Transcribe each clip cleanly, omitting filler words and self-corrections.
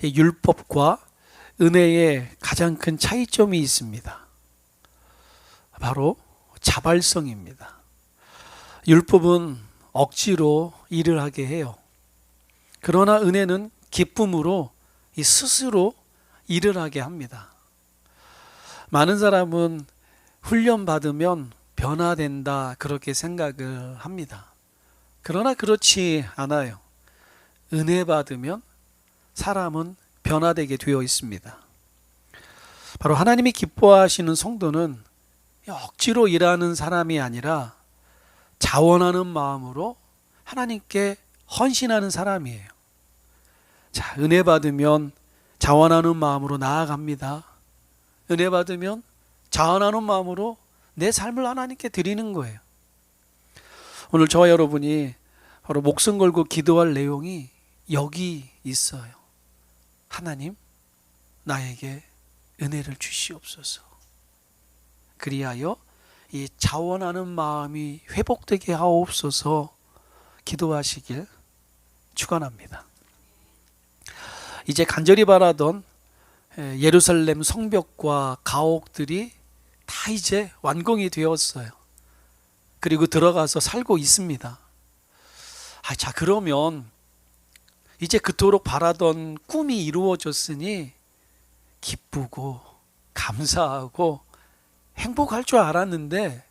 이 율법과 은혜의 가장 큰 차이점이 있습니다. 바로 자발성입니다. 율법은 억지로 일을 하게 해요. 그러나 은혜는 기쁨으로 이 스스로 일을 하게 합니다. 많은 사람은 훈련받으면 변화된다 그렇게 생각을 합니다. 그러나 그렇지 않아요. 은혜 받으면 사람은 변화되게 되어 있습니다. 바로 하나님이 기뻐하시는 성도는 억지로 일하는 사람이 아니라 자원하는 마음으로 하나님께 헌신하는 사람이에요. 자, 은혜 받으면 자원하는 마음으로 나아갑니다. 은혜 받으면 자원하는 마음으로 내 삶을 하나님께 드리는 거예요. 오늘 저와 여러분이 바로 목숨 걸고 기도할 내용이 여기 있어요. 하나님, 나에게 은혜를 주시옵소서. 그리하여 이 자원하는 마음이 회복되게 하옵소서 기도하시길 축원합니다. 이제 간절히 바라던 예루살렘 성벽과 가옥들이 다 이제 완공이 되었어요. 그리고 들어가서 살고 있습니다. 자, 그러면 이제 그토록 바라던 꿈이 이루어졌으니 기쁘고 감사하고 행복할 줄 알았는데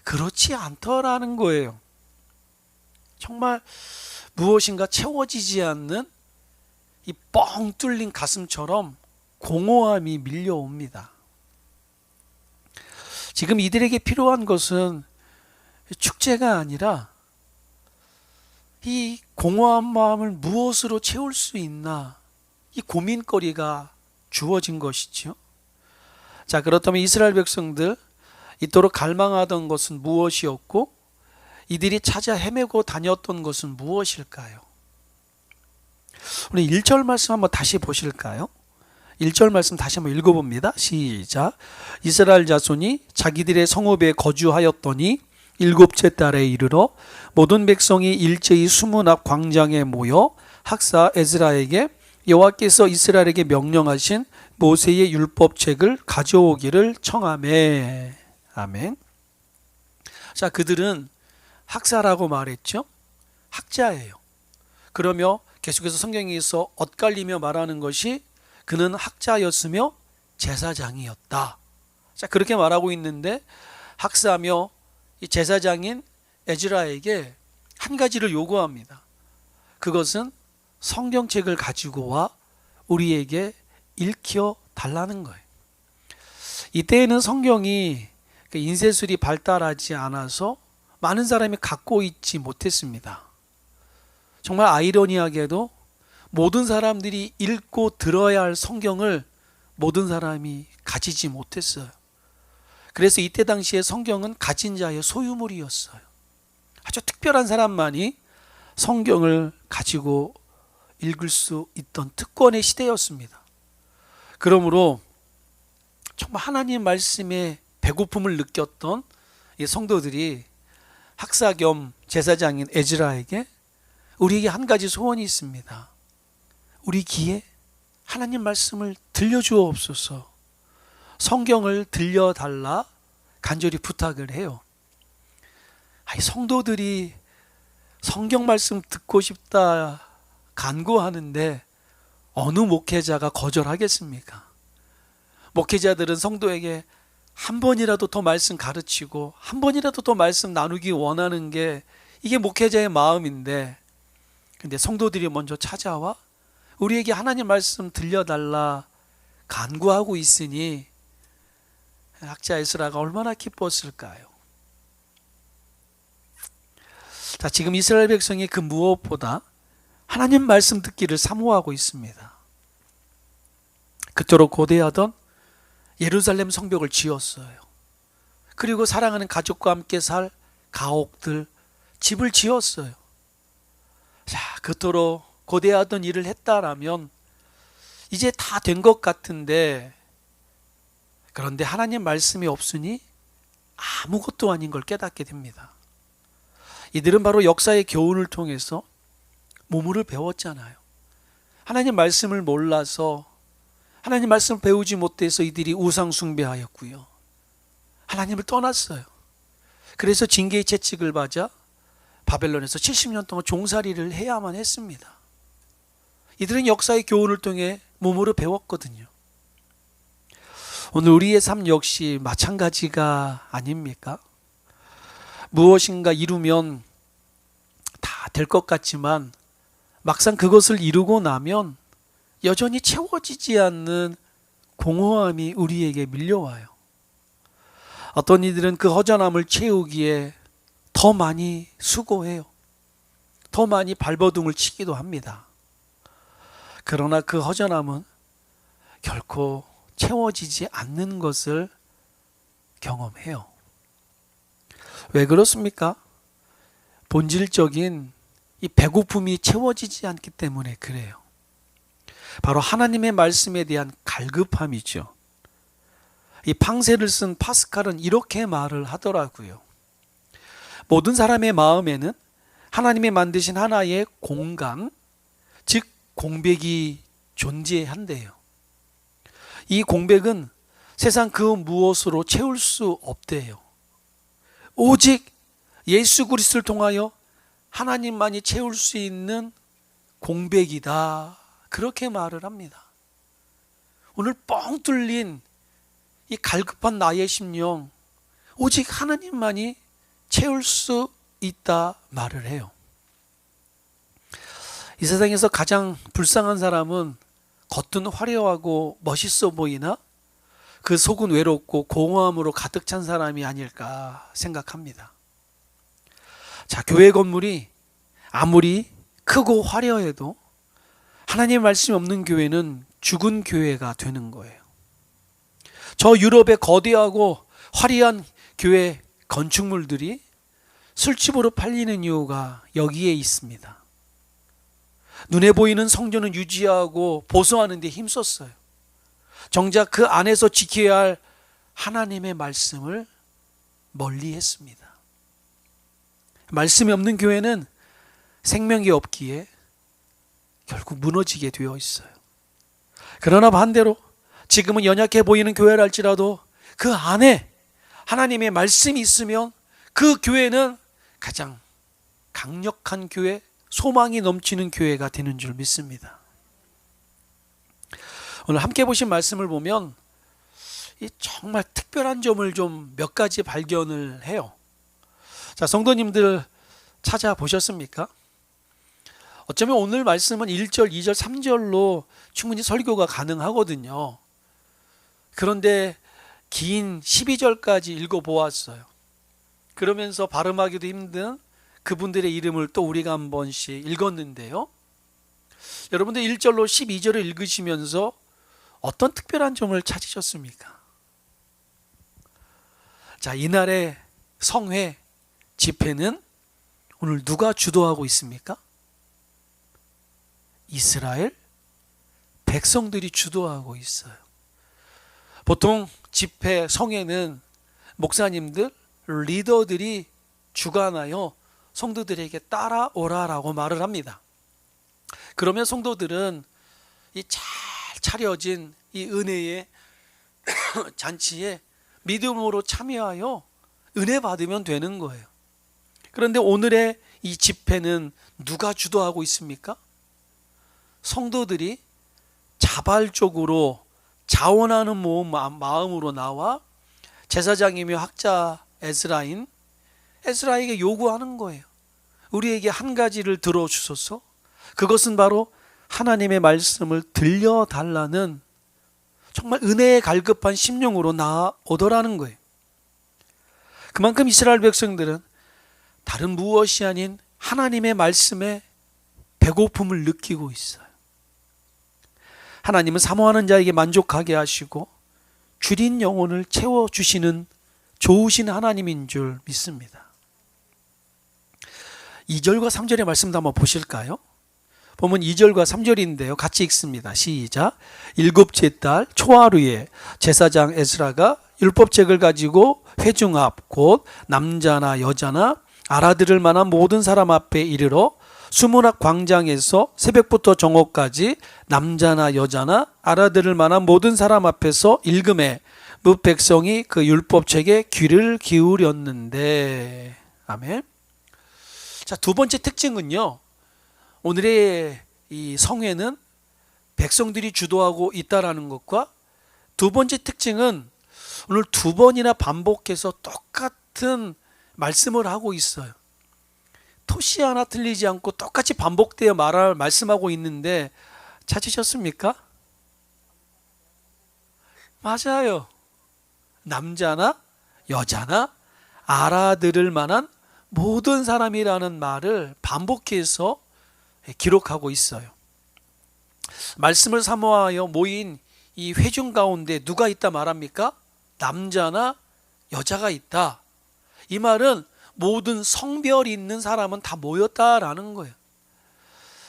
그렇지 않더라는 거예요. 정말 무엇인가 채워지지 않는 이 뻥 뚫린 가슴처럼 공허함이 밀려옵니다. 지금 이들에게 필요한 것은 축제가 아니라 이 공허한 마음을 무엇으로 채울 수 있나, 이 고민거리가 주어진 것이죠. 자, 그렇다면 이스라엘 백성들 이토록 갈망하던 것은 무엇이었고 이들이 찾아 헤매고 다녔던 것은 무엇일까요? 오늘 1절 말씀 한번 다시 보실까요? 1절 말씀 다시 한번 읽어봅니다. 시작. 이스라엘 자손이 자기들의 성읍에 거주하였더니 일곱째 달에 이르러 모든 백성이 일제히 수문 앞 광장에 모여 학사 에스라에게 여호와께서 이스라엘에게 명령하신 모세의 율법책을 가져오기를 청하매. 아멘. 자, 그들은 학사라고 말했죠. 학자예요. 그러며 계속해서 성경에서 엇갈리며 말하는 것이 그는 학자였으며 제사장이었다. 자, 그렇게 말하고 있는데 학사며 이 제사장인 에즈라에게 한 가지를 요구합니다. 그것은 성경책을 가지고 와 우리에게 읽혀 달라는 거예요. 이때에는 성경이 인쇄술이 발달하지 않아서 많은 사람이 갖고 있지 못했습니다. 정말 아이러니하게도 모든 사람들이 읽고 들어야 할 성경을 모든 사람이 가지지 못했어요. 그래서 이때 당시에 성경은 가진 자의 소유물이었어요. 아주 특별한 사람만이 성경을 가지고 읽을 수 있던 특권의 시대였습니다. 그러므로 정말 하나님 말씀에 배고픔을 느꼈던 이 성도들이 학사 겸 제사장인 에즈라에게 우리에게 한 가지 소원이 있습니다. 우리 귀에 하나님 말씀을 들려주옵소서. 성경을 들려달라 간절히 부탁을 해요. 성도들이 성경 말씀 듣고 싶다 간구하는데 어느 목회자가 거절하겠습니까? 목회자들은 성도에게 한 번이라도 더 말씀 가르치고 한 번이라도 더 말씀 나누기 원하는 게 이게 목회자의 마음인데, 근데 성도들이 먼저 찾아와 우리에게 하나님 말씀 들려달라 간구하고 있으니 학자 에스라가 얼마나 기뻤을까요? 자, 지금 이스라엘 백성이 그 무엇보다 하나님 말씀 듣기를 사모하고 있습니다. 그토록 고대하던 예루살렘 성벽을 지었어요. 그리고 사랑하는 가족과 함께 살 가옥들, 집을 지었어요. 자, 그토록 고대하던 일을 했다라면 이제 다 된 것 같은데, 그런데 하나님 말씀이 없으니 아무것도 아닌 걸 깨닫게 됩니다. 이들은 바로 역사의 교훈을 통해서 모물을 배웠잖아요. 하나님 말씀을 몰라서 하나님 말씀을 배우지 못해서 이들이 우상 숭배하였고요. 하나님을 떠났어요. 그래서 징계의 채찍을 받아 바벨론에서 70년 동안 종살이를 해야만 했습니다. 이들은 역사의 교훈을 통해 몸으로 배웠거든요. 오늘 우리의 삶 역시 마찬가지가 아닙니까? 무엇인가 이루면 다 될 것 같지만 막상 그것을 이루고 나면 여전히 채워지지 않는 공허함이 우리에게 밀려와요. 어떤 이들은 그 허전함을 채우기에 더 많이 수고해요. 더 많이 발버둥을 치기도 합니다. 그러나 그 허전함은 결코 채워지지 않는 것을 경험해요. 왜 그렇습니까? 본질적인 이 배고픔이 채워지지 않기 때문에 그래요. 바로 하나님의 말씀에 대한 갈급함이죠. 이 팡세를 쓴 파스칼은 이렇게 말을 하더라고요. 모든 사람의 마음에는 하나님이 만드신 하나의 공간, 즉 공백이 존재한대요. 이 공백은 세상 그 무엇으로 채울 수 없대요. 오직 예수 그리스도를 통하여 하나님만이 채울 수 있는 공백이다. 그렇게 말을 합니다. 오늘 뻥 뚫린 이 갈급한 나의 심령, 오직 하나님만이 채울 수 있다 말을 해요. 이 세상에서 가장 불쌍한 사람은 겉은 화려하고 멋있어 보이나 그 속은 외롭고 공허함으로 가득 찬 사람이 아닐까 생각합니다. 자, 교회 건물이 아무리 크고 화려해도 하나님의 말씀이 없는 교회는 죽은 교회가 되는 거예요. 저 유럽의 거대하고 화려한 교회 건축물들이 술집으로 팔리는 이유가 여기에 있습니다. 눈에 보이는 성전은 유지하고 보수하는 데 힘썼어요. 정작 그 안에서 지켜야 할 하나님의 말씀을 멀리 했습니다. 말씀이 없는 교회는 생명이 없기에 결국 무너지게 되어 있어요. 그러나 반대로 지금은 연약해 보이는 교회라 할지라도 그 안에 하나님의 말씀이 있으면 그 교회는 가장 강력한 교회, 소망이 넘치는 교회가 되는 줄 믿습니다. 오늘 함께 보신 말씀을 보면 정말 특별한 점을 좀 몇 가지 발견을 해요. 자, 성도님들 찾아보셨습니까? 어쩌면 오늘 말씀은 1절, 2절, 3절로 충분히 설교가 가능하거든요. 그런데 긴 12절까지 읽어보았어요. 그러면서 발음하기도 힘든 그분들의 이름을 또 우리가 한 번씩 읽었는데요. 여러분들 1절로 12절을 읽으시면서 어떤 특별한 점을 찾으셨습니까? 자, 이날의 성회 집회는 오늘 누가 주도하고 있습니까? 이스라엘 백성들이 주도하고 있어요. 보통 집회 성회는 목사님들, 리더들이 주관하여 성도들에게 따라오라라고 말을 합니다. 그러면 성도들은 이 잘 차려진 이 은혜의 잔치에 믿음으로 참여하여 은혜 받으면 되는 거예요. 그런데 오늘의 이 집회는 누가 주도하고 있습니까? 성도들이 자발적으로 자원하는 마음으로 나와 제사장이며 학자 에스라에게 요구하는 거예요. 우리에게 한 가지를 들어주소서. 그것은 바로 하나님의 말씀을 들려달라는 정말 은혜에 갈급한 심령으로 나아오더라는 거예요. 그만큼 이스라엘 백성들은 다른 무엇이 아닌 하나님의 말씀에 배고픔을 느끼고 있어요. 하나님은 사모하는 자에게 만족하게 하시고 줄인 영혼을 채워주시는 좋으신 하나님인 줄 믿습니다. 2절과 3절의 말씀도 한번 보실까요? 보면 2절과 3절인데요. 같이 읽습니다. 시작. 일곱째 달 초하루에 제사장 에스라가 율법책을 가지고 회중 앞 곧 남자나 여자나 알아들을 만한 모든 사람 앞에 이르러 수문학 광장에서 새벽부터 정오까지 남자나 여자나 알아들을 만한 모든 사람 앞에서 읽음에 뭇 백성이 그 율법책에 귀를 기울였는데. 아멘. 자, 두 번째 특징은요, 오늘의 이 성회는 백성들이 주도하고 있다라는 것과, 두 번째 특징은 오늘 두 번이나 반복해서 똑같은 말씀을 하고 있어요. 토시 하나 틀리지 않고 똑같이 반복되어 말씀하고 있는데 찾으셨습니까? 맞아요. 남자나 여자나 알아들을 만한 모든 사람이라는 말을 반복해서 기록하고 있어요. 말씀을 사모하여 모인 이 회중 가운데 누가 있다 말합니까? 남자나 여자가 있다. 이 말은 모든 성별이 있는 사람은 다 모였다라는 거예요.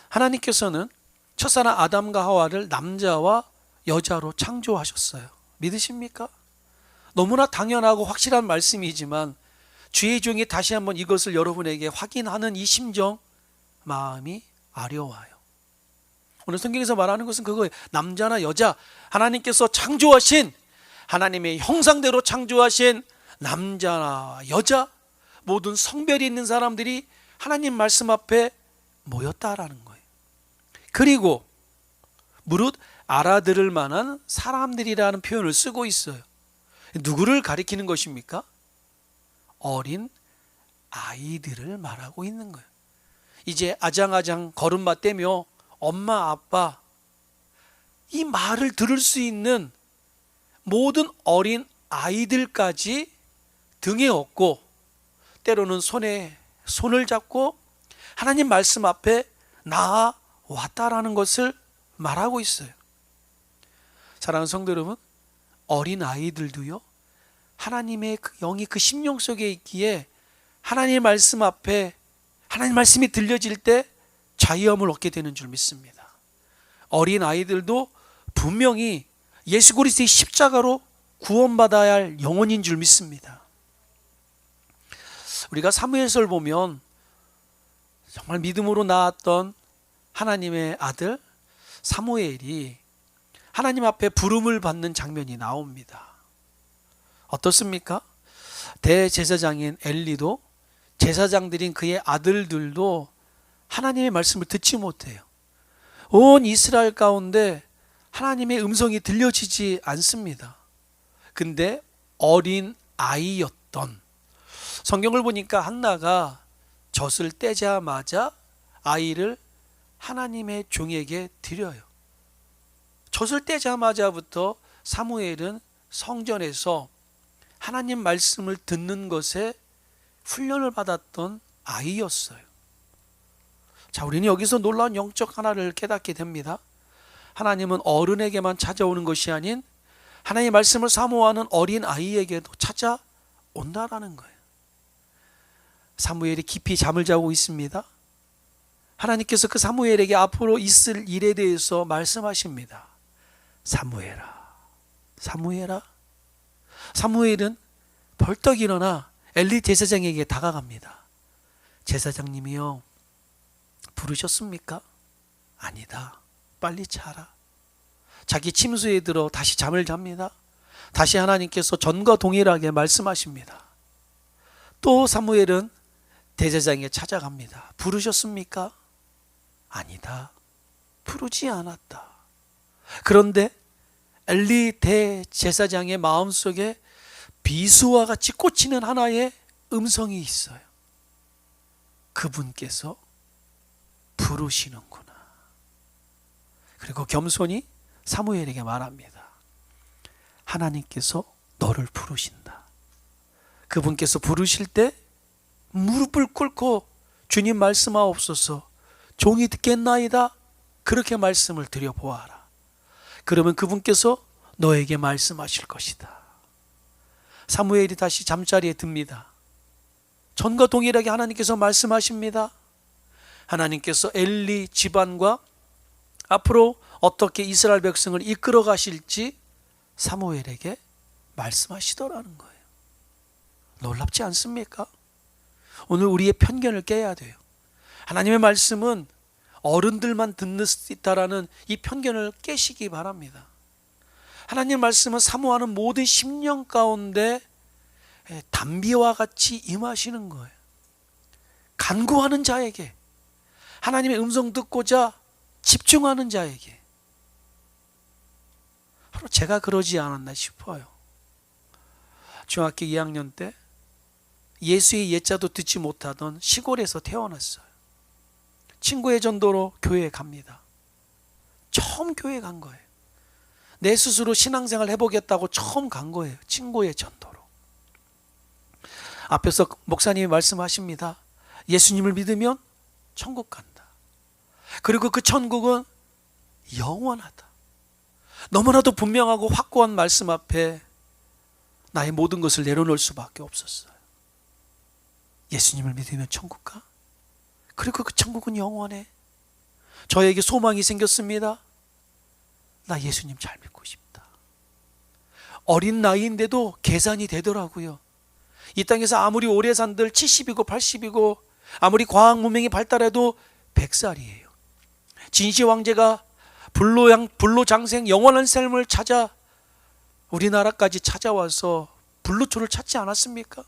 하나님께서는 첫사람 아담과 하와를 남자와 여자로 창조하셨어요. 믿으십니까? 너무나 당연하고 확실한 말씀이지만 주의 종이 다시 한번 이것을 여러분에게 확인하는 이 심정, 마음이 아려와요. 오늘 성경에서 말하는 것은 그거예요. 남자나 여자, 하나님께서 창조하신, 하나님의 형상대로 창조하신 남자나 여자, 모든 성별이 있는 사람들이 하나님 말씀 앞에 모였다라는 거예요. 그리고 무릇 알아들을 만한 사람들이라는 표현을 쓰고 있어요. 누구를 가리키는 것입니까? 어린 아이들을 말하고 있는 거예요. 이제 아장아장 걸음마 떼며 엄마 아빠 이 말을 들을 수 있는 모든 어린 아이들까지 등에 업고 때로는 손에 손을 잡고 하나님 말씀 앞에 나아왔다라는 것을 말하고 있어요. 사랑하는 성도 여러분, 어린 아이들도요, 하나님의 그 영이 그 심령 속에 있기에 하나님의 말씀 앞에 하나님 말씀이 들려질 때 자유함을 얻게 되는 줄 믿습니다. 어린 아이들도 분명히 예수 그리스도의 십자가로 구원받아야 할 영혼인 줄 믿습니다. 우리가 사무엘서를 보면 정말 믿음으로 낳았던 하나님의 아들 사무엘이 하나님 앞에 부름을 받는 장면이 나옵니다. 어떻습니까? 대제사장인 엘리도, 제사장들인 그의 아들들도 하나님의 말씀을 듣지 못해요. 온 이스라엘 가운데 하나님의 음성이 들려지지 않습니다. 근데 어린 아이였던, 성경을 보니까 한나가 젖을 떼자마자 아이를 하나님의 종에게 드려요. 젖을 떼자마자부터 사무엘은 성전에서 하나님 말씀을 듣는 것에 훈련을 받았던 아이였어요. 자, 우리는 여기서 놀라운 영적 하나를 깨닫게 됩니다. 하나님은 어른에게만 찾아오는 것이 아닌 하나님의 말씀을 사모하는 어린 아이에게도 찾아온다라는 거예요. 사무엘이 깊이 잠을 자고 있습니다. 하나님께서 그 사무엘에게 앞으로 있을 일에 대해서 말씀하십니다. 사무엘아, 사무엘아. 사무엘은 벌떡 일어나 엘리 제사장에게 다가갑니다. 제사장님이요, 부르셨습니까? 아니다. 빨리 자라. 자기 침소에 들어 다시 잠을 잡니다. 다시 하나님께서 전과 동일하게 말씀하십니다. 또 사무엘은 대제사장에게 찾아갑니다. 부르셨습니까? 아니다. 부르지 않았다. 그런데 엘리 대제사장의 마음속에 비수와 같이 꽂히는 하나의 음성이 있어요. 그분께서 부르시는구나. 그리고 겸손히 사무엘에게 말합니다. 하나님께서 너를 부르신다. 그분께서 부르실 때 무릎을 꿇고 주님 말씀하옵소서, 종이 듣겠나이다. 그렇게 말씀을 드려보아라. 그러면 그분께서 너에게 말씀하실 것이다. 사무엘이 다시 잠자리에 듭니다. 전과 동일하게 하나님께서 말씀하십니다. 하나님께서 엘리 집안과 앞으로 어떻게 이스라엘 백성을 이끌어 가실지 사무엘에게 말씀하시더라는 거예요. 놀랍지 않습니까? 오늘 우리의 편견을 깨야 돼요. 하나님의 말씀은 어른들만 듣는 수 있다라는 이 편견을 깨시기 바랍니다. 하나님 말씀은 사모하는 모든 심령 가운데 담비와 같이 임하시는 거예요. 간구하는 자에게, 하나님의 음성 듣고자 집중하는 자에게. 바로 제가 그러지 않았나 싶어요. 중학교 2학년 때 예수의 예자도 듣지 못하던 시골에서 태어났어요. 친구의 전도로 교회에 갑니다. 처음 교회에 간 거예요. 내 스스로 신앙생활 해보겠다고 처음 간 거예요. 친구의 전도로. 앞에서 목사님이 말씀하십니다. 예수님을 믿으면 천국 간다. 그리고 그 천국은 영원하다. 너무나도 분명하고 확고한 말씀 앞에 나의 모든 것을 내려놓을 수밖에 없었어요. 예수님을 믿으면 천국 가? 그리고 그 천국은 영원해. 저에게 소망이 생겼습니다. 나 예수님 잘 믿고 싶다. 어린 나이인데도 계산이 되더라고요. 이 땅에서 아무리 오래 산들 70이고 80이고 아무리 과학 문명이 발달해도 100살이에요. 진시 황제가 불로장생 영원한 삶을 찾아 우리나라까지 찾아와서 불로초를 찾지 않았습니까?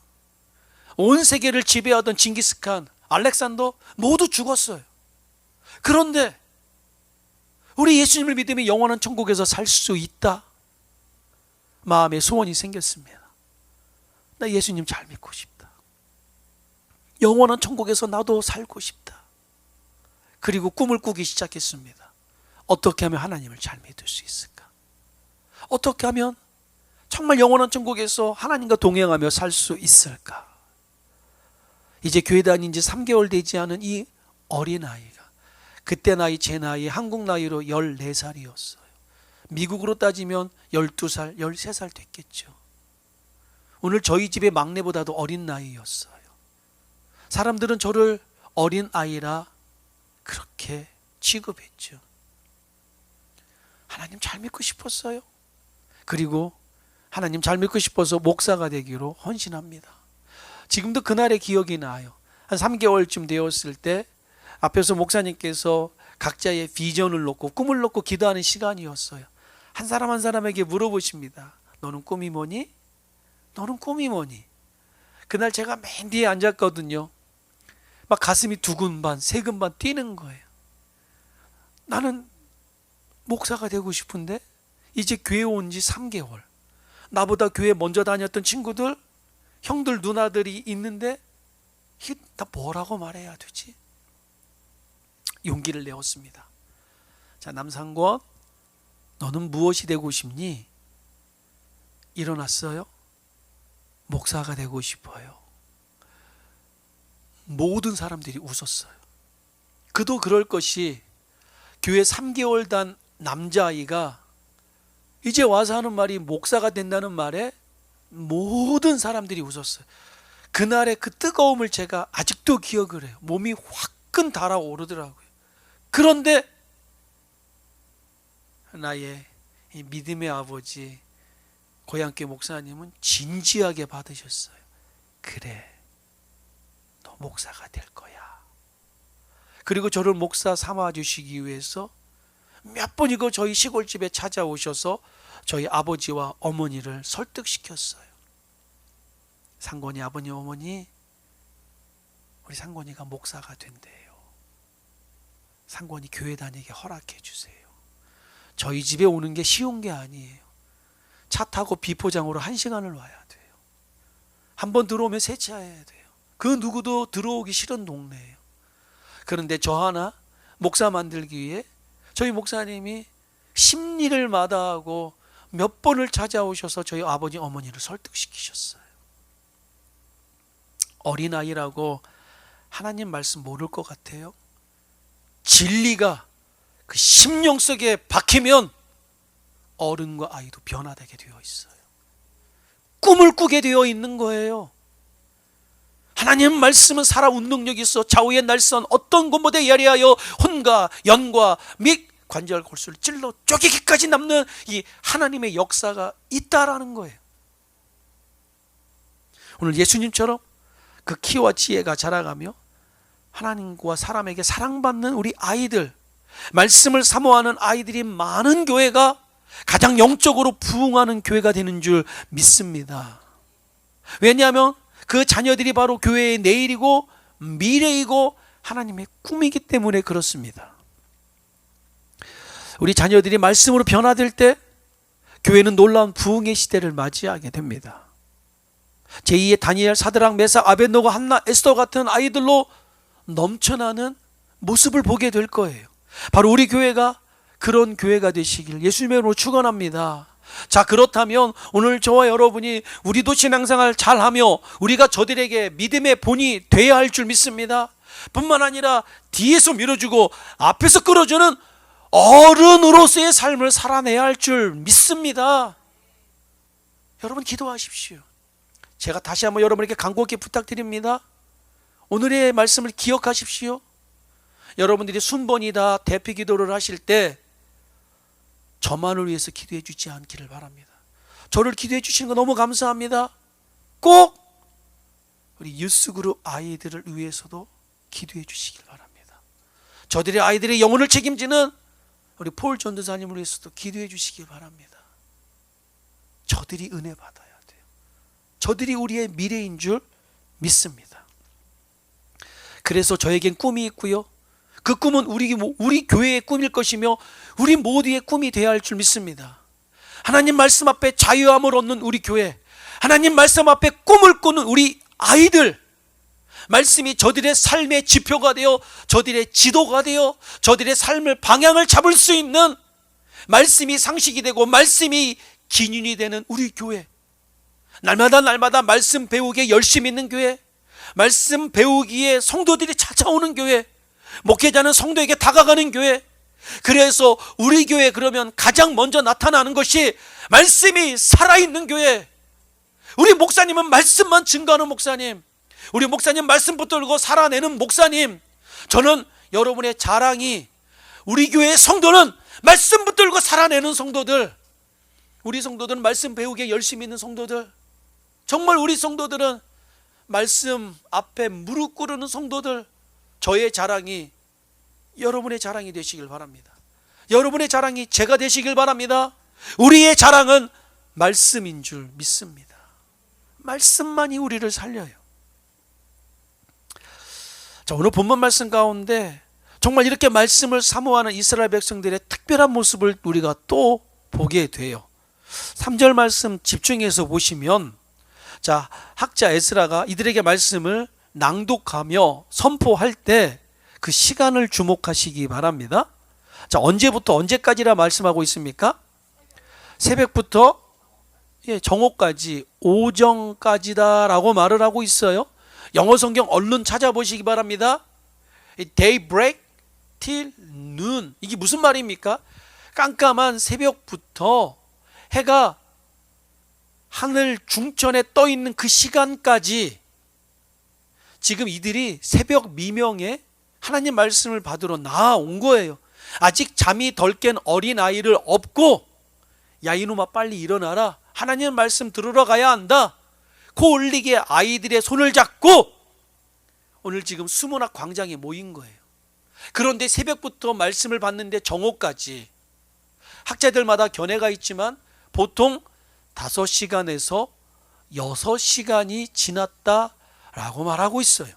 온 세계를 지배하던 징기스칸, 알렉산더 모두 죽었어요. 그런데 우리 예수님을 믿으면 영원한 천국에서 살 수 있다. 마음에 소원이 생겼습니다. 나 예수님 잘 믿고 싶다. 영원한 천국에서 나도 살고 싶다. 그리고 꿈을 꾸기 시작했습니다. 어떻게 하면 하나님을 잘 믿을 수 있을까? 어떻게 하면 정말 영원한 천국에서 하나님과 동행하며 살 수 있을까? 이제 교회 다닌 지 3개월 되지 않은 이 어린아이가, 그때 나이 제 나이 한국 나이로 14살이었어요. 미국으로 따지면 12살, 13살 됐겠죠. 오늘 저희 집의 막내보다도 어린 나이였어요. 사람들은 저를 어린아이라 그렇게 취급했죠. 하나님 잘 믿고 싶었어요. 그리고 하나님 잘 믿고 싶어서 목사가 되기로 헌신합니다. 지금도 그날의 기억이 나요. 한 3개월쯤 되었을 때 앞에서 목사님께서 각자의 비전을 놓고 꿈을 놓고 기도하는 시간이었어요. 한 사람 한 사람에게 물어보십니다. 너는 꿈이 뭐니? 너는 꿈이 뭐니? 그날 제가 맨 뒤에 앉았거든요. 막 가슴이 두근반 세근반 뛰는 거예요. 나는 목사가 되고 싶은데 이제 교회 온 지 3개월. 나보다 교회 먼저 다녔던 친구들, 형들, 누나들이 있는데 나 뭐라고 말해야 되지? 용기를 내었습니다. 자, 남상권, 너는 무엇이 되고 싶니? 일어났어요. 목사가 되고 싶어요. 모든 사람들이 웃었어요. 그도 그럴 것이 교회 3개월 단 남자아이가 이제 와서 하는 말이 목사가 된다는 말에 모든 사람들이 웃었어요. 그날의 그 뜨거움을 제가 아직도 기억을 해요. 몸이 화끈 달아오르더라고요. 그런데 나의 이 믿음의 아버지 고향교회 목사님은 진지하게 받으셨어요. 그래, 너 목사가 될 거야. 그리고 저를 목사 삼아주시기 위해서 몇 번이고 저희 시골집에 찾아오셔서 저희 아버지와 어머니를 설득시켰어요. 상권이 아버님 어머니, 우리 상권이가 목사가 된대요. 상권이 교회 다니게 허락해 주세요. 저희 집에 오는 게 쉬운 게 아니에요. 차 타고 비포장으로 1시간을 와야 돼요. 한 번 들어오면 세차해야 돼요. 그 누구도 들어오기 싫은 동네예요. 그런데 저 하나 목사 만들기 위해 저희 목사님이 심리를 마다하고 몇 번을 찾아오셔서 저희 아버지 어머니를 설득시키셨어요. 어린아이라고 하나님 말씀 모를 것 같아요? 진리가 그 심령 속에 박히면 어른과 아이도 변화되게 되어 있어요. 꿈을 꾸게 되어 있는 거예요. 하나님 말씀은 살아온 능력이 있어 좌우의 날선 어떤 곳보다 예리하여 혼과 연과 및 관절 골수를 찔러 쪼개기까지 남는 이 하나님의 역사가 있다라는 거예요. 오늘 예수님처럼 그 키와 지혜가 자라가며 하나님과 사람에게 사랑받는 우리 아이들, 말씀을 사모하는 아이들이 많은 교회가 가장 영적으로 부흥하는 교회가 되는 줄 믿습니다. 왜냐하면 그 자녀들이 바로 교회의 내일이고 미래이고 하나님의 꿈이기 때문에 그렇습니다. 우리 자녀들이 말씀으로 변화될 때 교회는 놀라운 부흥의 시대를 맞이하게 됩니다. 제2의 다니엘, 사드락, 메삭, 아벳노고, 한나, 에스더 같은 아이들로 넘쳐나는 모습을 보게 될 거예요. 바로 우리 교회가 그런 교회가 되시길 예수님의 이름으로 축원합니다. 자, 그렇다면 오늘 저와 여러분이 우리도 신앙생활 잘하며 우리가 저들에게 믿음의 본이 돼야 할 줄 믿습니다. 뿐만 아니라 뒤에서 밀어주고 앞에서 끌어주는 어른으로서의 삶을 살아내야 할 줄 믿습니다. 여러분 기도하십시오. 제가 다시 한번 여러분에게 간곡히 부탁드립니다. 오늘의 말씀을 기억하십시오. 여러분들이 순번이다 대피 기도를 하실 때 저만을 위해서 기도해 주지 않기를 바랍니다. 저를 기도해 주시는 거 너무 감사합니다. 꼭 우리 유스그룹 아이들을 위해서도 기도해 주시길 바랍니다. 저들의 아이들의 영혼을 책임지는 우리 폴 전도사님을 위해서도 기도해 주시길 바랍니다. 저들이 은혜 받아야 돼요. 저들이 우리의 미래인 줄 믿습니다. 그래서 저에겐 꿈이 있고요, 그 꿈은 우리 교회의 꿈일 것이며 우리 모두의 꿈이 되어야 할 줄 믿습니다. 하나님 말씀 앞에 자유함을 얻는 우리 교회, 하나님 말씀 앞에 꿈을 꾸는 우리 아이들, 말씀이 저들의 삶의 지표가 되어 저들의 지도가 되어 저들의 삶을 방향을 잡을 수 있는, 말씀이 상식이 되고 말씀이 기준이 되는 우리 교회, 날마다 말씀 배우기에 열심히 있는 교회, 말씀 배우기에 성도들이 찾아오는 교회, 목회자는 성도에게 다가가는 교회. 그래서 우리 교회 그러면 가장 먼저 나타나는 것이 말씀이 살아있는 교회. 우리 목사님은 말씀만 증거하는 목사님, 우리 목사님 말씀 붙들고 살아내는 목사님. 저는 여러분의 자랑이 우리 교회의 성도는 말씀 붙들고 살아내는 성도들, 우리 성도들은 말씀 배우기에 열심히 있는 성도들, 정말 우리 성도들은 말씀 앞에 무릎 꿇는 성도들. 저의 자랑이 여러분의 자랑이 되시길 바랍니다. 여러분의 자랑이 제가 되시길 바랍니다. 우리의 자랑은 말씀인 줄 믿습니다. 말씀만이 우리를 살려요. 자, 오늘 본문 말씀 가운데 정말 이렇게 말씀을 사모하는 이스라엘 백성들의 특별한 모습을 우리가 또 보게 돼요. 3절 말씀 집중해서 보시면, 자, 학자 에스라가 이들에게 말씀을 낭독하며 선포할 때 그 시간을 주목하시기 바랍니다. 자, 언제부터 언제까지라 말씀하고 있습니까? 새벽부터 정오까지, 오정까지다라고 말을 하고 있어요. 영어 성경 얼른 찾아보시기 바랍니다. Daybreak till noon, 이게 무슨 말입니까? 깜깜한 새벽부터 해가 하늘 중천에 떠 있는 그 시간까지 지금 이들이 새벽 미명에 하나님 말씀을 받으러 나온 거예요. 아직 잠이 덜 깬 어린아이를 업고, 야 이놈아 빨리 일어나라, 하나님 말씀 들으러 가야 한다, 코 올리게 아이들의 손을 잡고 오늘 지금 수문학 광장에 모인 거예요. 그런데 새벽부터 말씀을 받는데 정오까지, 학자들마다 견해가 있지만 보통 5시간에서 6시간이 지났다라고 말하고 있어요.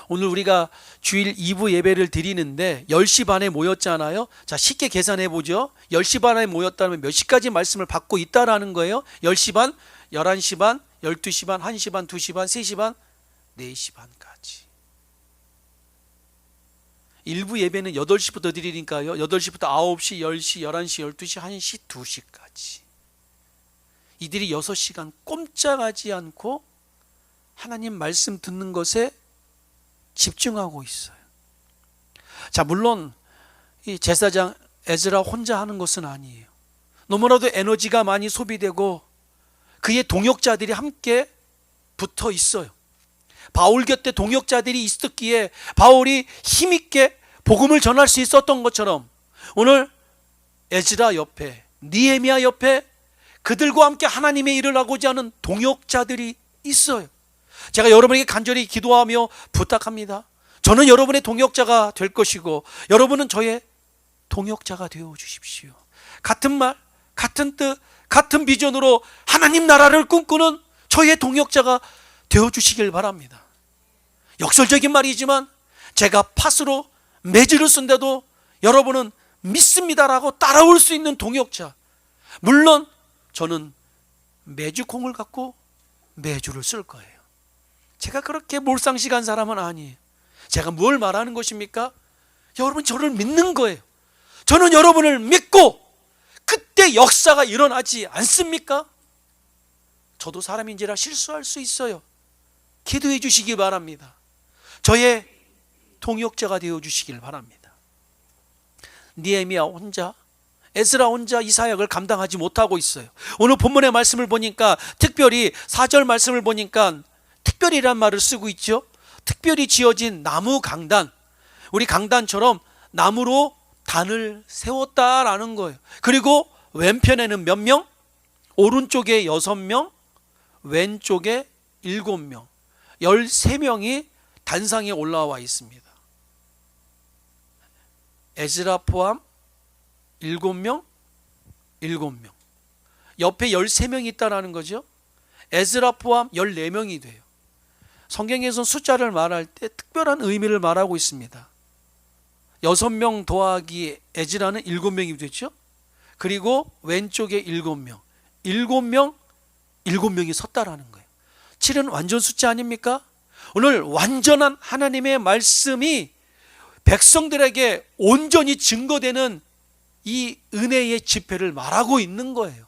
오늘 우리가 주일 2부 예배를 드리는데 10시 반에 모였잖아요. 자, 쉽게 계산해 보죠. 10시 반에 모였다면 몇 시까지 말씀을 받고 있다라는 거예요? 10시 반, 11시 반, 12시 반, 1시 반, 2시 반, 3시 반, 4시 반까지. 일부 예배는 8시부터 드리니까요, 8시부터 9시, 10시, 11시, 12시, 1시, 2시까지. 이들이 6시간 꼼짝하지 않고 하나님 말씀 듣는 것에 집중하고 있어요. 자, 물론 이 제사장 에즈라 혼자 하는 것은 아니에요. 너무나도 에너지가 많이 소비되고 그의 동역자들이 함께 붙어 있어요. 바울 곁에 동역자들이 있었기에 바울이 힘있게 복음을 전할 수 있었던 것처럼 오늘 에즈라 옆에, 느헤미야 옆에 그들과 함께 하나님의 일을 하고자 하는 동역자들이 있어요. 제가 여러분에게 간절히 기도하며 부탁합니다. 저는 여러분의 동역자가 될 것이고 여러분은 저의 동역자가 되어 주십시오. 같은 말, 같은 뜻, 같은 비전으로 하나님 나라를 꿈꾸는 저의 동역자가 되어 주시길 바랍니다. 역설적인 말이지만 제가 팥으로 매질을 쓴데도 여러분은 믿습니다라고 따라올 수 있는 동역자. 물론 저는 매주콩을 갖고 매주를 쓸 거예요. 제가 그렇게 몰상식한 사람은 아니에요. 제가 뭘 말하는 것입니까? 여러분 저를 믿는 거예요. 저는 여러분을 믿고 그때 역사가 일어나지 않습니까? 저도 사람인지라 실수할 수 있어요. 기도해 주시기 바랍니다. 저의 동역자가 되어 주시길 바랍니다. 느헤미야 혼자, 에스라 혼자 이 사역을 감당하지 못하고 있어요. 오늘 본문의 말씀을 보니까 특별히 4절 말씀을 보니까 특별히란 말을 쓰고 있죠. 특별히 지어진 나무 강단, 우리 강단처럼 나무로 단을 세웠다라는 거예요. 그리고 왼편에는 몇 명? 오른쪽에 6명, 왼쪽에 7명, 13명이 단상에 올라와 있습니다. 에스라 포함 7명, 7명. 옆에 13명이 있다는 거죠. 에스라 포함 14명이 돼요. 성경에서는 숫자를 말할 때 특별한 의미를 말하고 있습니다. 6명 더하기 에즈라는 7명이 되죠. 그리고 왼쪽에 7명, 7명이 섰다라는 거예요. 7은 완전 숫자 아닙니까? 오늘 완전한 하나님의 말씀이 백성들에게 온전히 증거되는 이 은혜의 집회를 말하고 있는 거예요.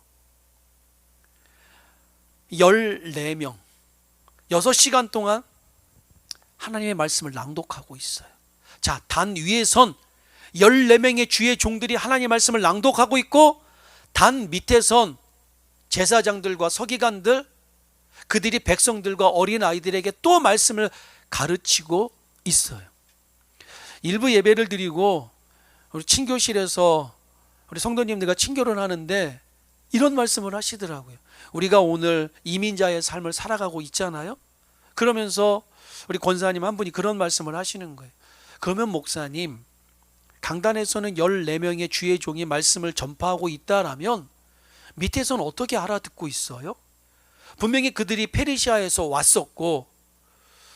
14명 6시간 동안 하나님의 말씀을 낭독하고 있어요. 자, 단 위에선 14명의 주의 종들이 하나님의 말씀을 낭독하고 있고, 단 밑에선 제사장들과 서기관들, 그들이 백성들과 어린아이들에게 또 말씀을 가르치고 있어요. 일부 예배를 드리고 우리 친교실에서 우리 성도님들과 친교를 하는데 이런 말씀을 하시더라고요. 우리가 오늘 이민자의 삶을 살아가고 있잖아요. 그러면서 우리 권사님 한 분이 그런 말씀을 하시는 거예요. 그러면 목사님, 강단에서는 14명의 주의 종이 말씀을 전파하고 있다라면 밑에서는 어떻게 알아듣고 있어요? 분명히 그들이 페르시아에서 왔었고,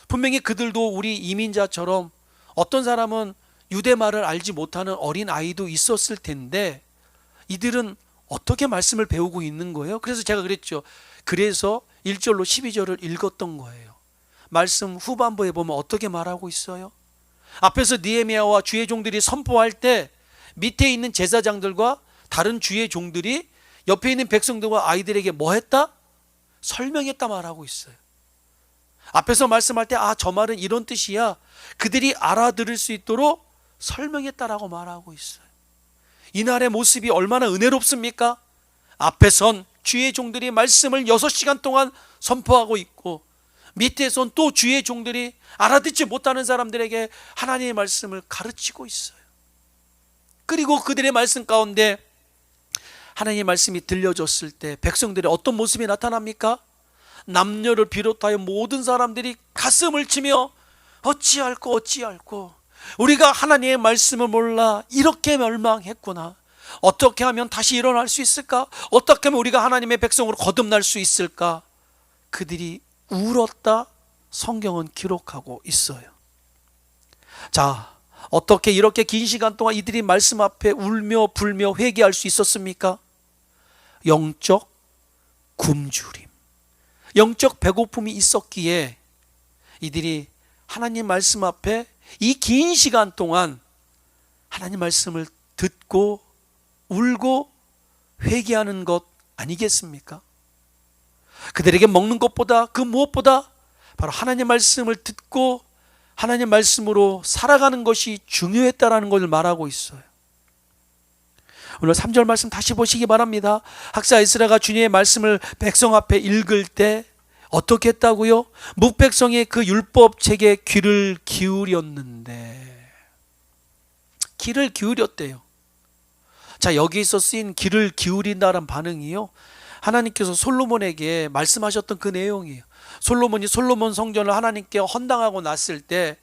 분명히 그들도 우리 이민자처럼 어떤 사람은 유대말을 알지 못하는 어린 아이도 있었을 텐데 이들은 어떻게 말씀을 배우고 있는 거예요? 그래서 제가 그랬죠. 그래서 1절로 12절을 읽었던 거예요. 말씀 후반부에 보면 어떻게 말하고 있어요? 앞에서 느헤미야와 주의 종들이 선포할 때 밑에 있는 제사장들과 다른 주의 종들이 옆에 있는 백성들과 아이들에게 뭐 했다? 설명했다 말하고 있어요. 앞에서 말씀할 때 저 말은 이런 뜻이야, 그들이 알아들을 수 있도록 설명했다라고 말하고 있어요. 이날의 모습이 얼마나 은혜롭습니까? 앞에선 주의 종들이 말씀을 6시간 동안 선포하고 있고, 밑에선 또 주의 종들이 알아듣지 못하는 사람들에게 하나님의 말씀을 가르치고 있어요. 그리고 그들의 말씀 가운데 하나님의 말씀이 들려졌을 때 백성들의 어떤 모습이 나타납니까? 남녀를 비롯하여 모든 사람들이 가슴을 치며 어찌할꼬 우리가 하나님의 말씀을 몰라 이렇게 멸망했구나. 어떻게 하면 다시 일어날 수 있을까? 어떻게 하면 우리가 하나님의 백성으로 거듭날 수 있을까? 그들이 울었다 성경은 기록하고 있어요. 자, 어떻게 이렇게 긴 시간 동안 이들이 말씀 앞에 울며 불며 회개할 수 있었습니까? 영적 굶주림, 영적 배고픔이 있었기에 이들이 하나님 말씀 앞에 이 긴 시간 동안 하나님 말씀을 듣고 울고 회개하는 것 아니겠습니까? 그들에게 먹는 것보다 그 무엇보다 바로 하나님 말씀을 듣고 하나님 말씀으로 살아가는 것이 중요했다라는 것을 말하고 있어요. 오늘 3절 말씀 다시 보시기 바랍니다. 학사 에스라가 주님의 말씀을 백성 앞에 읽을 때 어떻게 했다고요? 묵백성의 그 율법책에 귀를 기울였는데, 귀를 기울였대요. 자, 여기서 쓰인 귀를 기울인다는 반응이요, 하나님께서 솔로몬에게 말씀하셨던 그 내용이에요. 솔로몬이 솔로몬 성전을 하나님께 헌당하고 났을 때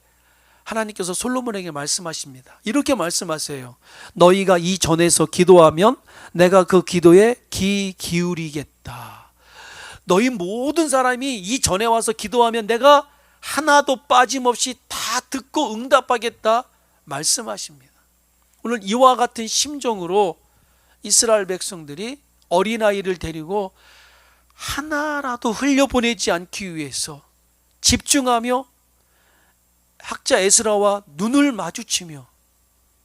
하나님께서 솔로몬에게 말씀하십니다. 이렇게 말씀하세요. 너희가 이 전에서 기도하면 내가 그 기도에 귀 기울이겠다. 너희 모든 사람이 이 전에 와서 기도하면 내가 하나도 빠짐없이 다 듣고 응답하겠다 말씀하십니다. 오늘 이와 같은 심정으로 이스라엘 백성들이 어린아이를 데리고 하나라도 흘려보내지 않기 위해서 집중하며 학자 에스라와 눈을 마주치며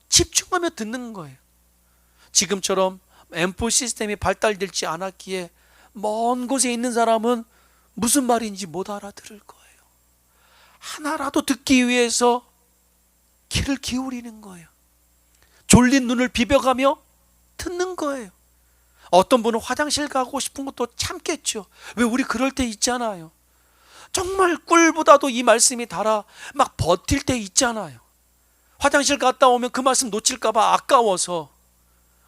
집중하며 듣는 거예요. 지금처럼 M4 시스템이 발달되지 않았기에 먼 곳에 있는 사람은 무슨 말인지 못 알아들을 거예요. 하나라도 듣기 위해서 귀를 기울이는 거예요. 졸린 눈을 비벼가며 듣는 거예요. 어떤 분은 화장실 가고 싶은 것도 참겠죠. 왜 우리 그럴 때 있잖아요. 정말 꿀보다도 이 말씀이 달아 막 버틸 때 있잖아요. 화장실 갔다 오면 그 말씀 놓칠까 봐 아까워서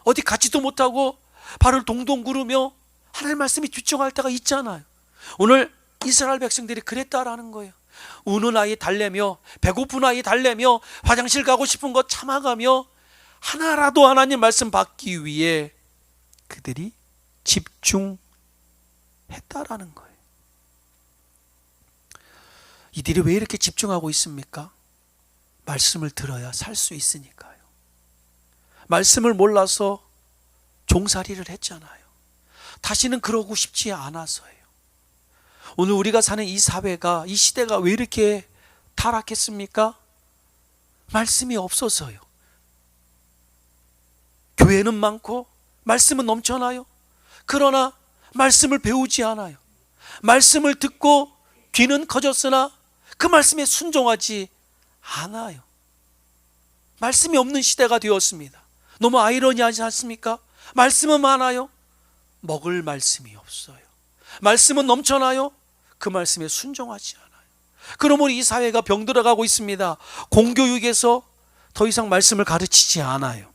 어디 가지도 못하고 발을 동동 구르며 하나님 말씀에 집중할 때가 있잖아요. 오늘 이스라엘 백성들이 그랬다라는 거예요. 우는 아이 달래며 배고픈 아이 달래며 화장실 가고 싶은 거 참아가며 하나라도 하나님 말씀 받기 위해 그들이 집중했다라는 거예요. 이들이 왜 이렇게 집중하고 있습니까? 말씀을 들어야 살 수 있으니까요. 말씀을 몰라서 종살이를 했잖아요. 다시는 그러고 싶지 않아서예요. 오늘 우리가 사는 이 사회가, 이 시대가 왜 이렇게 타락했습니까? 말씀이 없어서요. 교회는 많고 말씀은 넘쳐나요. 그러나 말씀을 배우지 않아요. 말씀을 듣고 귀는 커졌으나 그 말씀에 순종하지 않아요. 말씀이 없는 시대가 되었습니다. 너무 아이러니하지 않습니까? 말씀은 많아요. 먹을 말씀이 없어요. 말씀은 넘쳐나요. 그 말씀에 순종하지 않아요. 그러므로 이 사회가 병들어가고 있습니다. 공교육에서 더 이상 말씀을 가르치지 않아요.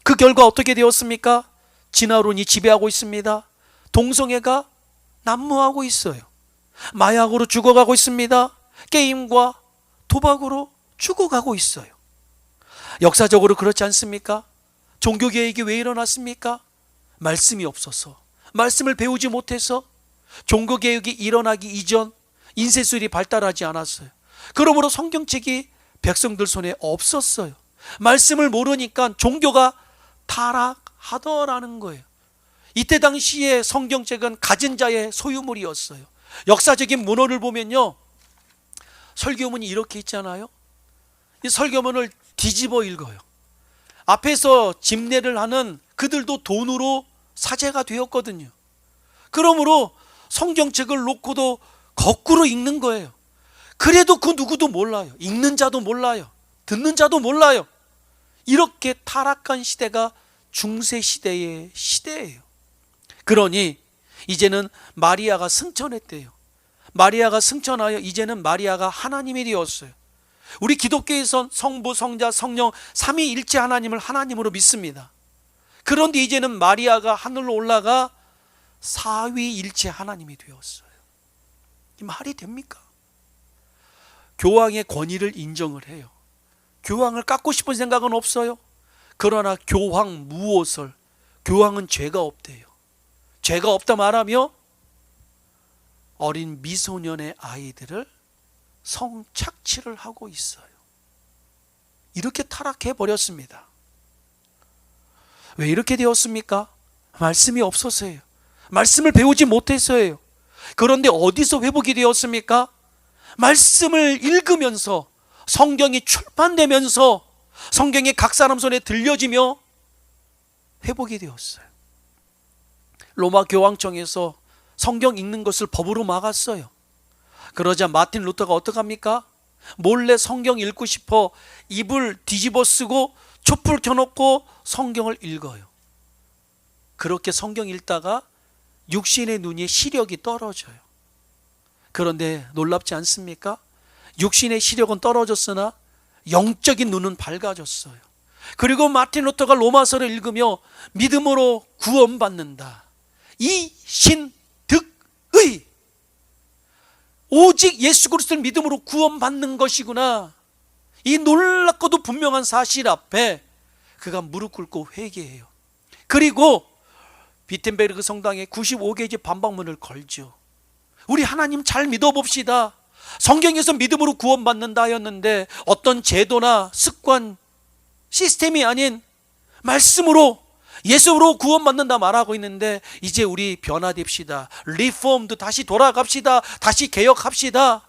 그 결과 어떻게 되었습니까? 진화론이 지배하고 있습니다. 동성애가 난무하고 있어요. 마약으로 죽어가고 있습니다. 게임과 도박으로 죽어가고 있어요. 역사적으로 그렇지 않습니까? 종교개혁이 왜 일어났습니까? 말씀이 없어서, 말씀을 배우지 못해서, 종교개혁이 일어나기 이전 인쇄술이 발달하지 않았어요. 그러므로 성경책이 백성들 손에 없었어요. 말씀을 모르니까 종교가 타락하더라는 거예요. 이때 당시에 성경책은 가진 자의 소유물이었어요. 역사적인 문헌을 보면요, 설교문이 이렇게 있잖아요. 이 설교문을 뒤집어 읽어요. 앞에서 집례를 하는 그들도 돈으로 사제가 되었거든요. 그러므로 성경책을 놓고도 거꾸로 읽는 거예요. 그래도 그 누구도 몰라요. 읽는 자도 몰라요. 듣는 자도 몰라요. 이렇게 타락한 시대가 중세시대의 시대예요. 그러니 이제는 마리아가 승천했대요. 마리아가 승천하여 이제는 마리아가 하나님이 되었어요. 우리 기독교에선 성부, 성자, 성령 삼위일체 하나님을 하나님으로 믿습니다. 그런데 이제는 마리아가 하늘로 올라가 사위일체 하나님이 되었어요. 이 말이 됩니까? 교황의 권위를 인정을 해요. 교황을 깎고 싶은 생각은 없어요. 그러나 교황 무오설, 교황은 죄가 없대요. 죄가 없다 말하며 어린 미소년의 아이들을 성착취를 하고 있어요. 이렇게 타락해 버렸습니다. 왜 이렇게 되었습니까? 말씀이 없어서예요. 말씀을 배우지 못해서예요. 그런데 어디서 회복이 되었습니까? 말씀을 읽으면서, 성경이 출판되면서, 성경이 각 사람 손에 들려지며 회복이 되었어요. 로마 교황청에서 성경 읽는 것을 법으로 막았어요. 그러자 마틴 루터가 어떡합니까? 몰래 성경 읽고 싶어 입을 뒤집어 쓰고 촛불 켜놓고 성경을 읽어요. 그렇게 성경 읽다가 육신의 눈이 시력이 떨어져요. 그런데 놀랍지 않습니까? 육신의 시력은 떨어졌으나 영적인 눈은 밝아졌어요. 그리고 마틴 루터가 로마서를 읽으며 믿음으로 구원받는다. 이 신득의 오직 예수 그리스도를 믿음으로 구원받는 것이구나. 이 놀랍고도 분명한 사실 앞에 그가 무릎 꿇고 회개해요. 그리고 비텐베르그 성당에 95개의 반박문을 걸죠. 우리 하나님 잘 믿어봅시다. 성경에서 믿음으로 구원받는다 하였는데 어떤 제도나 습관, 시스템이 아닌 말씀으로, 예수로 구원받는다 말하고 있는데, 이제 우리 변화됩시다. 리폼도 다시 돌아갑시다. 다시 개혁합시다.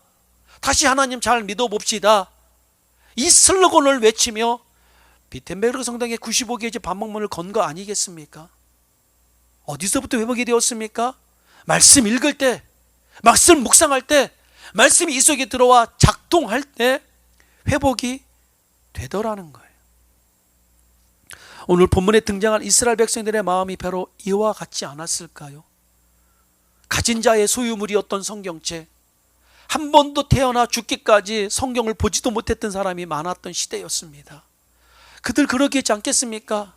다시 하나님 잘 믿어봅시다. 이 슬로건을 외치며 비텐베르그 성당에 95개의 반박문을 건 거 아니겠습니까? 어디서부터 회복이 되었습니까? 말씀 읽을 때, 말씀 묵상할 때, 말씀이 이 속에 들어와 작동할 때 회복이 되더라는 거예요. 오늘 본문에 등장한 이스라엘 백성들의 마음이 바로 이와 같지 않았을까요? 가진 자의 소유물이었던 성경책, 한 번도 태어나 죽기까지 성경을 보지도 못했던 사람이 많았던 시대였습니다. 그들 그러게 했지 않겠습니까?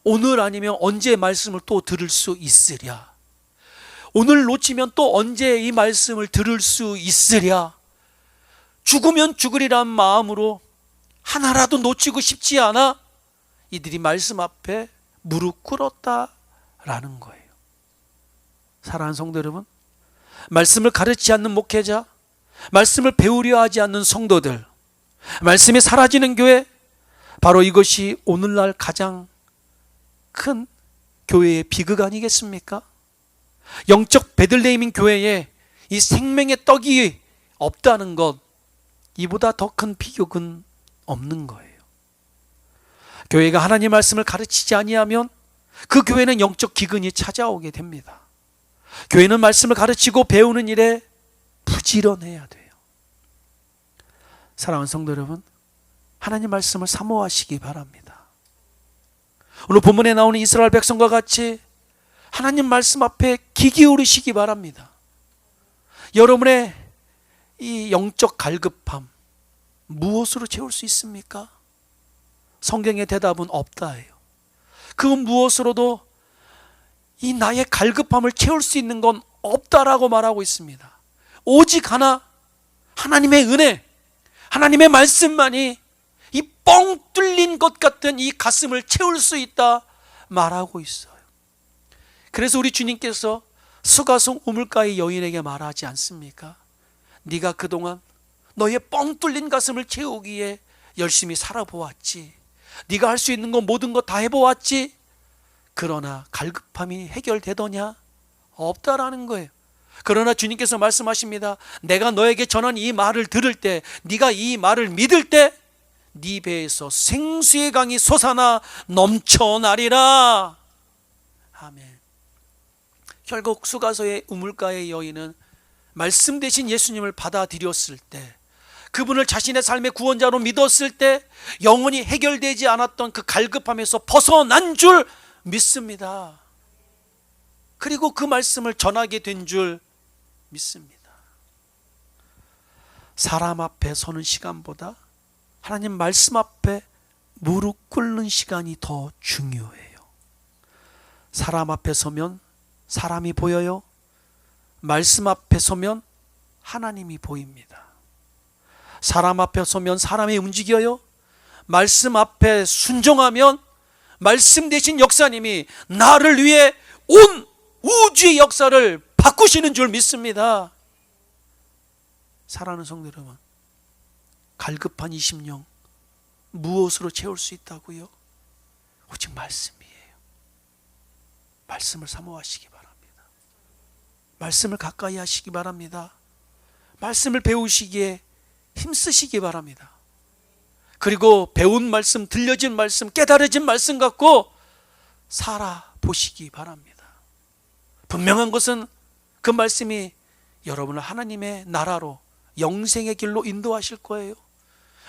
오늘 아니면 언제 말씀을 또 들을 수 있으랴, 오늘 놓치면 또 언제 이 말씀을 들을 수 있으랴, 죽으면 죽으리란 마음으로 하나라도 놓치고 싶지 않아 이들이 말씀 앞에 무릎 꿇었다라는 거예요. 사랑하는 성도 여러분, 말씀을 가르치지 않는 목회자, 말씀을 배우려 하지 않는 성도들, 말씀이 사라지는 교회, 바로 이것이 오늘날 가장 큰 교회의 비극 아니겠습니까? 영적 베들레헴인 교회에 이 생명의 떡이 없다는 것, 이보다 더 큰 비극은 없는 거예요. 교회가 하나님 말씀을 가르치지 아니하면 그 교회는 영적 기근이 찾아오게 됩니다. 교회는 말씀을 가르치고 배우는 일에 부지런해야 돼요. 사랑하는 성도 여러분, 하나님 말씀을 사모하시기 바랍니다. 오늘 본문에 나오는 이스라엘 백성과 같이 하나님 말씀 앞에 귀 기울이시기 바랍니다. 여러분의 이 영적 갈급함 무엇으로 채울 수 있습니까? 성경의 대답은 없다예요. 그 무엇으로도 이 나의 갈급함을 채울 수 있는 건 없다라고 말하고 있습니다. 오직 하나, 하나님의 은혜, 하나님의 말씀만이 이 뻥 뚫린 것 같은 이 가슴을 채울 수 있다 말하고 있어요. 그래서 우리 주님께서 수가성 우물가의 여인에게 말하지 않습니까? 네가 그동안 너의 뻥 뚫린 가슴을 채우기에 열심히 살아보았지, 네가 할 수 있는 건 모든 거 다 해보았지, 그러나 갈급함이 해결되더냐? 없다라는 거예요. 그러나 주님께서 말씀하십니다. 내가 너에게 전한 이 말을 들을 때, 네가 이 말을 믿을 때 네 배에서 생수의 강이 솟아나 넘쳐나리라. 아멘. 결국 수가소의 우물가의 여인은 말씀 대신 예수님을 받아들였을 때, 그분을 자신의 삶의 구원자로 믿었을 때 영원히 해결되지 않았던 그 갈급함에서 벗어난 줄 믿습니다. 그리고 그 말씀을 전하게 된 줄 믿습니다. 사람 앞에 서는 시간보다 하나님 말씀 앞에 무릎 꿇는 시간이 더 중요해요. 사람 앞에 서면 사람이 보여요. 말씀 앞에 서면 하나님이 보입니다. 사람 앞에 서면 사람이 움직여요. 말씀 앞에 순종하면 말씀 대신 역사님이 나를 위해 온 우주의 역사를 바꾸시는 줄 믿습니다. 사랑하는 성도 여러분, 갈급한 이 심령 무엇으로 채울 수 있다고요? 오직 말씀이에요. 말씀을 사모하시기 바랍니다. 말씀을 가까이 하시기 바랍니다. 말씀을 배우시기에 힘쓰시기 바랍니다. 그리고 배운 말씀, 들려진 말씀, 깨달아진 말씀 갖고 살아보시기 바랍니다. 분명한 것은 그 말씀이 여러분을 하나님의 나라로, 영생의 길로 인도하실 거예요.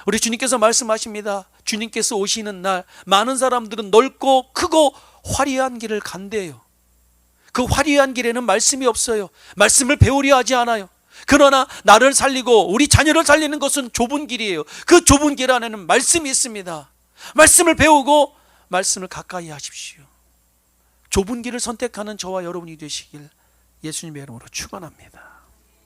우리 주님께서 말씀하십니다. 주님께서 오시는 날 많은 사람들은 넓고 크고 화려한 길을 간대요. 그 화려한 길에는 말씀이 없어요. 말씀을 배우려 하지 않아요. 그러나 나를 살리고 우리 자녀를 살리는 것은 좁은 길이에요. 그 좁은 길 안에는 말씀이 있습니다. 말씀을 배우고 말씀을 가까이 하십시오. 좁은 길을 선택하는 저와 여러분이 되시길 예수님의 이름으로 축원합니다.